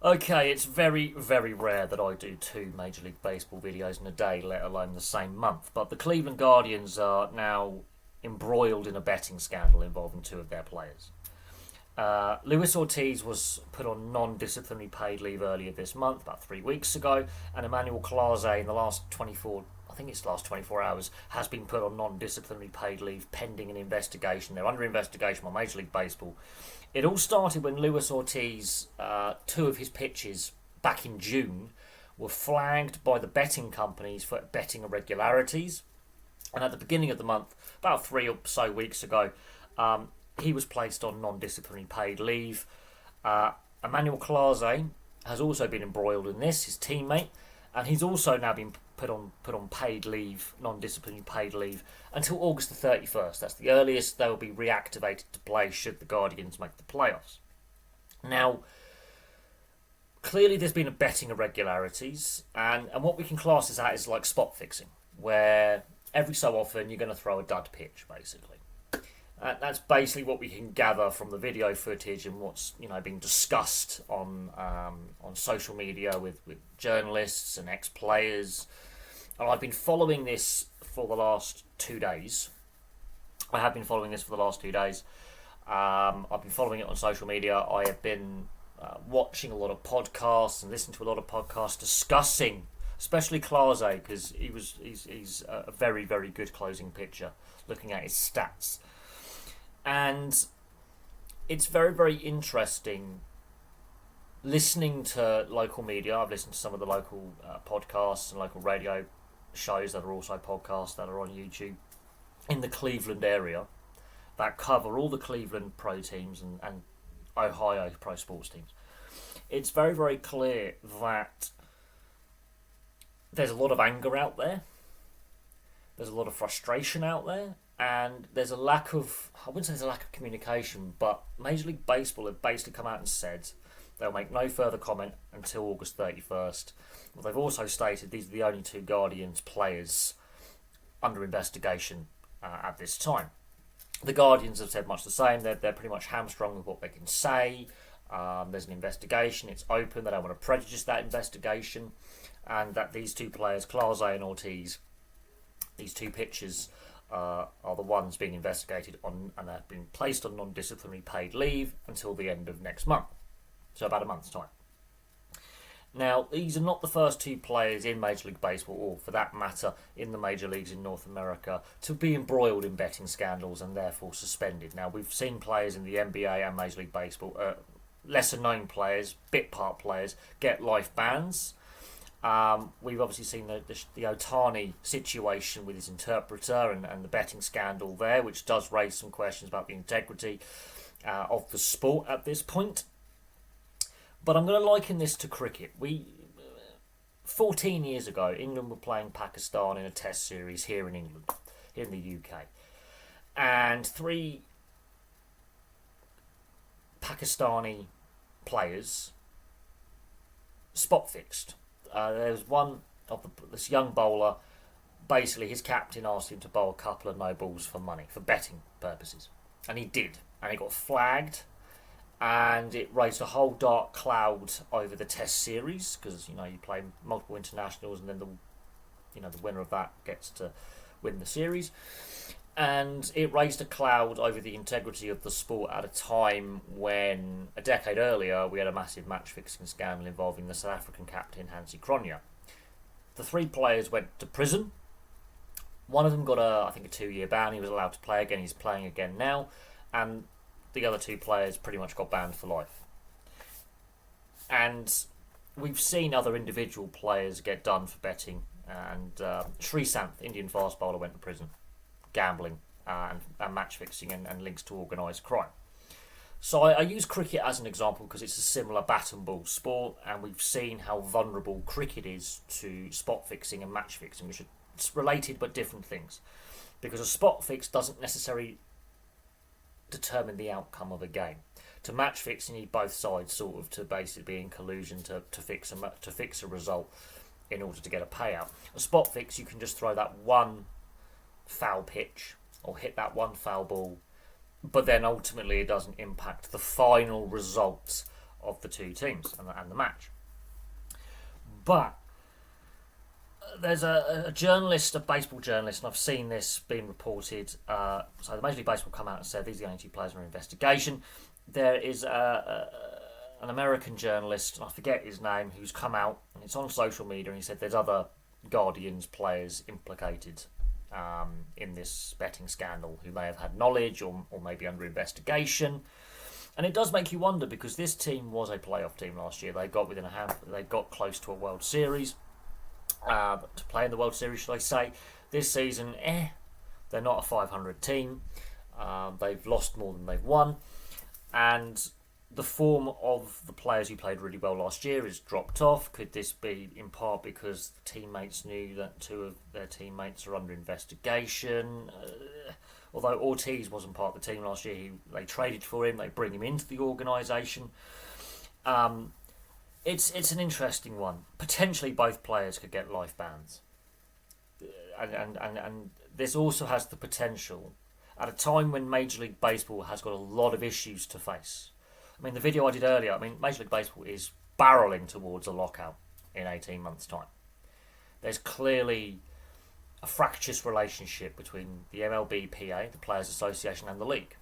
Okay, it's very, very rare that I do two Major League Baseball videos in a day, let alone the same month. But the Cleveland Guardians are now embroiled in a betting scandal involving two of their players. Luis Ortiz was put on non-disciplinary paid leave earlier this month, about 3 weeks ago, and Emmanuel Clase in the last 24, I think it's the last 24 hours, has been put on non-disciplinary paid leave pending an investigation. They're under investigation by Major League Baseball. It all started when Luis Ortiz, two of his pitches back in June, were flagged by the betting companies for betting irregularities. And at the beginning of the month, about 3 or so weeks ago, he was placed on non-disciplinary paid leave. Emmanuel Clase has also been embroiled in this, his teammate, and he's also now been put on paid leave, non-disciplinary paid leave, until August the 31st. That's the earliest they will be reactivated to play should the Guardians make the playoffs. Now, clearly there's been a betting irregularities, and what we can class this as is like spot fixing, where every so often you're going to throw a dud pitch, basically. That's basically what we can gather from the video footage and what's being discussed on social media with journalists and ex-players. And I've been following this for the last 2 days. I have been following this for the last 2 days. I've been following it on social media. I have been watching a lot of podcasts and listening to a lot of podcasts discussing, especially Clase, because he's a very, very good closing pitcher, looking at his stats. And it's very, very interesting listening to local media. I've listened to some of the local podcasts and local radio shows that are also podcasts that are on YouTube in the Cleveland area that cover all the Cleveland pro teams and Ohio pro sports teams. It's very, very clear that there's a lot of anger out there. There's a lot of frustration out there. And there's a lack of, I wouldn't say there's a lack of communication, but Major League Baseball have basically come out and said they'll make no further comment until August 31st. Well, they've also stated these are the only two Guardians players under investigation at this time. The Guardians have said much the same. They're pretty much hamstrung with what they can say. There's an investigation. It's open. They don't want to prejudice that investigation. And that these two players, Clase and Ortiz, these two pitchers, are the ones being investigated on and have been placed on non-disciplinary paid leave until the end of next month. So about a month's time. Now, these are not the first two players in Major League Baseball, or for that matter, in the major leagues in North America, to be embroiled in betting scandals and therefore suspended. Now, we've seen players in the NBA and Major League Baseball, lesser known players, bit part players, get life bans. We've obviously seen the Otani situation with his interpreter and the betting scandal there, which does raise some questions about the integrity of the sport at this point. But I'm going to liken this to cricket. 14 years ago, England were playing Pakistan in a test series here in England, here in the UK. And three Pakistani players spot fixed. There was one of this young bowler. Basically, his captain asked him to bowl a couple of no balls for money, for betting purposes, and he did. And he got flagged, and it raised a whole dark cloud over the Test series because you play multiple internationals, and then the winner of that gets to win the series. And it raised a cloud over the integrity of the sport at a time when, a decade earlier, we had a massive match-fixing scandal involving the South African captain, Hansi Cronje. The three players went to prison. One of them got I think a 2-year ban. He was allowed to play again. He's playing again now. And the other two players pretty much got banned for life. And we've seen other individual players get done for betting. And Srisanth, Indian fast bowler, went to prison. Gambling and match fixing and links to organised crime. So I use cricket as an example because it's a similar bat and ball sport, and we've seen how vulnerable cricket is to spot fixing and match fixing, which are related but different things. Because a spot fix doesn't necessarily determine the outcome of a game. To match fix, you need both sides sort of to basically be in collusion to fix a result in order to get a payout. A spot fix, you can just throw that one foul pitch or hit that one foul ball, but then ultimately it doesn't impact the final result of the two teams and the match. But there's a journalist, a baseball journalist, and I've seen this being reported. So the Major League Baseball come out and said these are the only two players under investigation. There is an American journalist, and I forget his name, who's come out, and it's on social media, and he said there's other Guardians players implicated in this betting scandal who may have had knowledge or maybe under investigation. And it does make you wonder, because this team was a playoff team last year. They got within a hand, they got close to a World Series, to play in the World Series, should I say. This season, they're not a 500 team. They've lost more than they've won. And the form of the players who played really well last year is dropped off. Could this be in part because the teammates knew that two of their teammates are under investigation? Although Ortiz wasn't part of the team last year, they traded for him, they bring him into the organisation. It's an interesting one. Potentially both players could get life bans. And this also has the potential, at a time when Major League Baseball has got a lot of issues to face. I mean, the video I did earlier, Major League Baseball is barrelling towards a lockout in 18 months' time. There's clearly a fractious relationship between the MLB PA, the Players Association, and the league.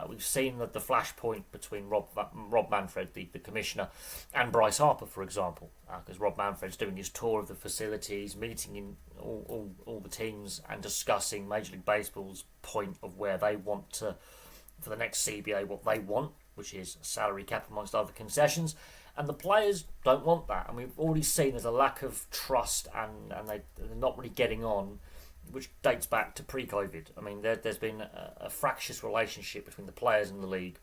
We've seen that the flashpoint between Rob Manfred, the commissioner, and Bryce Harper, for example, because Rob Manfred's doing his tour of the facilities, meeting in all the teams and discussing Major League Baseball's point of where they want to, for the next CBA, what they want, which is salary cap amongst other concessions. And the players don't want that. And we've already seen there's a lack of trust and they're not really getting on, which dates back to pre-COVID. There's been a fractious relationship between the players and the league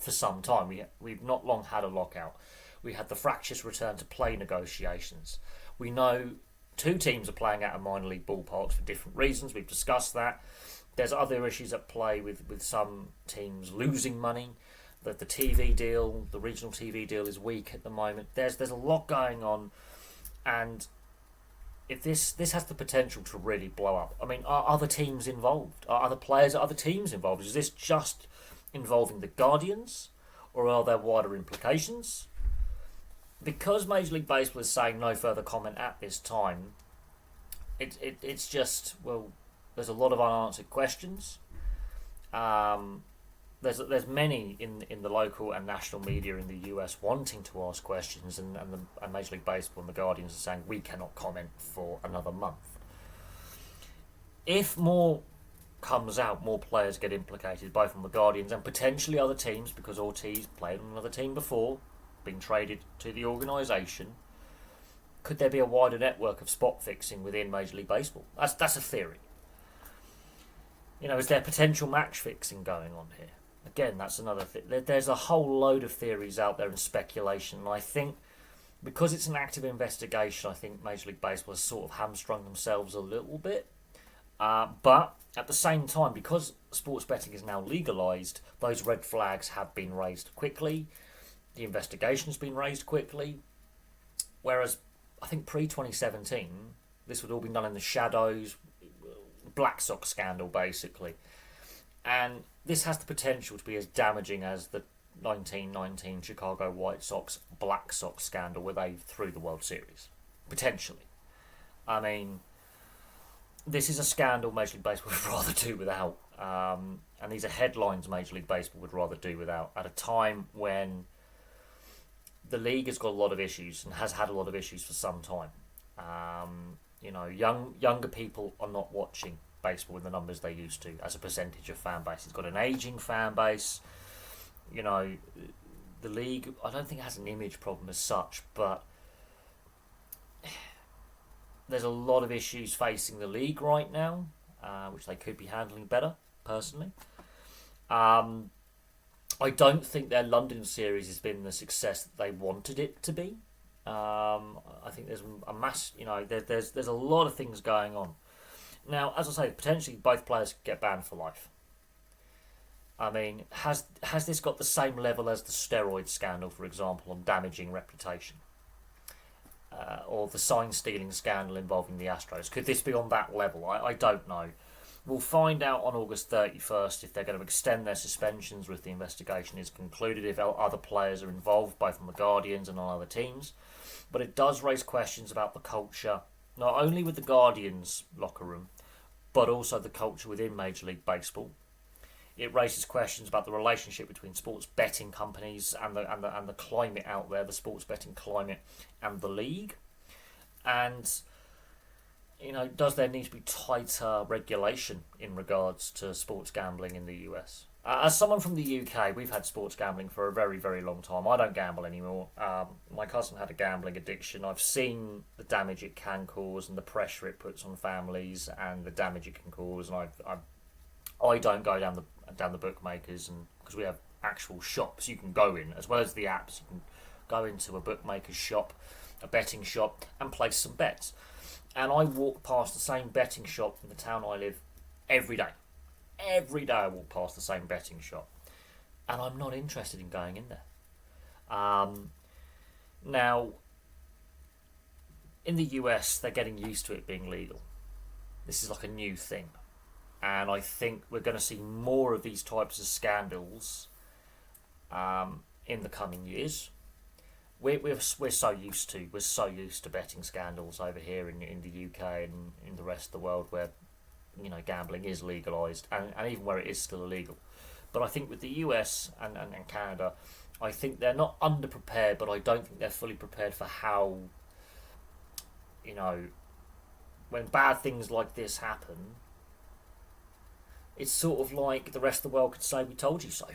for some time. We've not long had a lockout. We had the fractious return to play negotiations. We know two teams are playing out of minor league ballparks for different reasons. We've discussed that. There's other issues at play with some teams losing money. That the TV deal, the regional TV deal, is weak at the moment. There's a lot going on, and if this has the potential to really blow up. Are other teams involved? Are other players at other teams involved? Is this just involving the Guardians, or are there wider implications? Because Major League Baseball is saying no further comment at this time, it's just, well, there's a lot of unanswered questions. There's many in the local and national media in the US wanting to ask questions, and Major League Baseball and the Guardians are saying we cannot comment for another month. If more comes out, more players get implicated, both from the Guardians and potentially other teams, because Ortiz played on another team before, being traded to the organisation. Could there be a wider network of spot fixing within Major League Baseball? That's a theory. Is there potential match fixing going on here? Again, that's another thing. There's a whole load of theories out there and speculation, and I think because it's an active investigation, I think Major League Baseball has sort of hamstrung themselves a little bit. But at the same time, because sports betting is now legalised, those red flags have been raised quickly. The investigation's been raised quickly. Whereas I think pre-2017, this would all be done in the shadows, Black Sox scandal, basically. And this has the potential to be as damaging as the 1919 Chicago White Sox Black Sox scandal, where they threw the World Series. Potentially. This is a scandal Major League Baseball would rather do without. And these are headlines Major League Baseball would rather do without, at a time when the league has got a lot of issues and has had a lot of issues for some time. Younger people are not watching baseball in the numbers they used to as a percentage of fan base. It's got an ageing fan base. The league, I don't think it has an image problem as such, but there's a lot of issues facing the league right now, which they could be handling better, personally. I don't think their London series has been the success that they wanted it to be. I think there's a mass, there's a lot of things going on. Now, as I say, potentially both players get banned for life. Has this got the same level as the steroid scandal, for example, on damaging reputation? Or the sign stealing scandal involving the Astros? Could this be on that level? I don't know. We'll find out on August 31st if they're going to extend their suspensions if the investigation is concluded, if other players are involved, both on the Guardians and on other teams. But it does raise questions about the culture, not only with the Guardians' locker room, but also the culture within Major League Baseball. It raises questions about the relationship between sports betting companies and the climate out there, the sports betting climate and the league. And, does there need to be tighter regulation in regards to sports gambling in the US? As someone from the UK, we've had sports gambling for a very, very long time. I don't gamble anymore. My cousin had a gambling addiction. I've seen the damage it can cause and the pressure it puts on families and the damage it can cause. And I don't go down the bookmakers, and because we have actual shops you can go in as well as the apps. You can go into a bookmaker's shop, a betting shop, and place some bets. And I walk past the same betting shop in the town I live every day. Every day I walk past the same betting shop, and I'm not interested in going in there. Now, in the US, they're getting used to it being legal. This is like a new thing, and I think we're going to see more of these types of scandals in the coming years. We're so used to betting scandals over here in the UK and in the rest of the world where gambling is legalised and even where it is still illegal. But I think with the US and Canada, I think they're not underprepared, but I don't think they're fully prepared for how, when bad things like this happen, it's sort of like the rest of the world could say, "We told you so."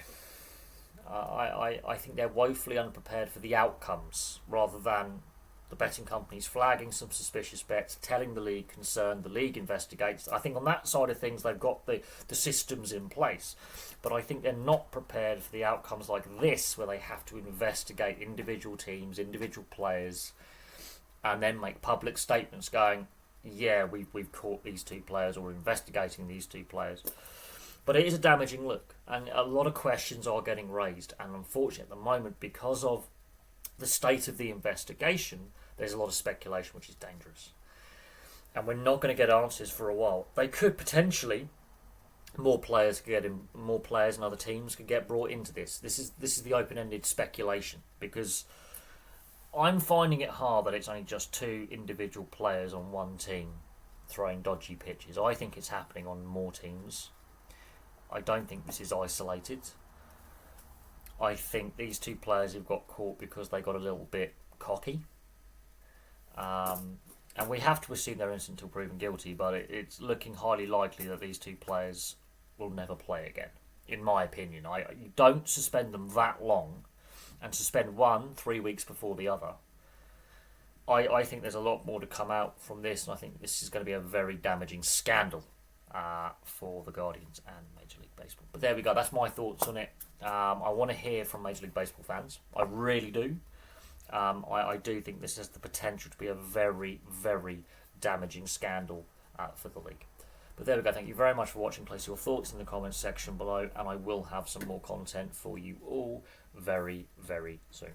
I think they're woefully unprepared for the outcomes, rather than the betting companies flagging some suspicious bets, telling the league concerned, the league investigates. I think on that side of things they've got the systems in place, but I think they're not prepared for the outcomes like this, where they have to investigate individual teams, individual players, and then make public statements going, "Yeah, we've caught these two players, or we're investigating these two players." But it is a damaging look, and a lot of questions are getting raised, and unfortunately at the moment, because of the state of the investigation, there's a lot of speculation, which is dangerous. And we're not going to get answers for a while. They could potentially, more players and other teams could get brought into this. This is the open-ended speculation, because I'm finding it hard that it's only just two individual players on one team throwing dodgy pitches. I think it's happening on more teams. I don't think this is isolated. I think these two players have got caught because they got a little bit cocky. And we have to assume they're innocent until proven guilty, but it's looking highly likely that these two players will never play again, in my opinion. You don't suspend them that long, and suspend one 3 weeks before the other. I think there's a lot more to come out from this, and I think this is going to be a very damaging scandal for the Guardians and Major League Baseball. But there we go, that's my thoughts on it. I want to hear from Major League Baseball fans. I really do. I do think this has the potential to be a very, very damaging scandal for the league. But there we go. Thank you very much for watching. Place your thoughts in the comments section below, and I will have some more content for you all very, very soon.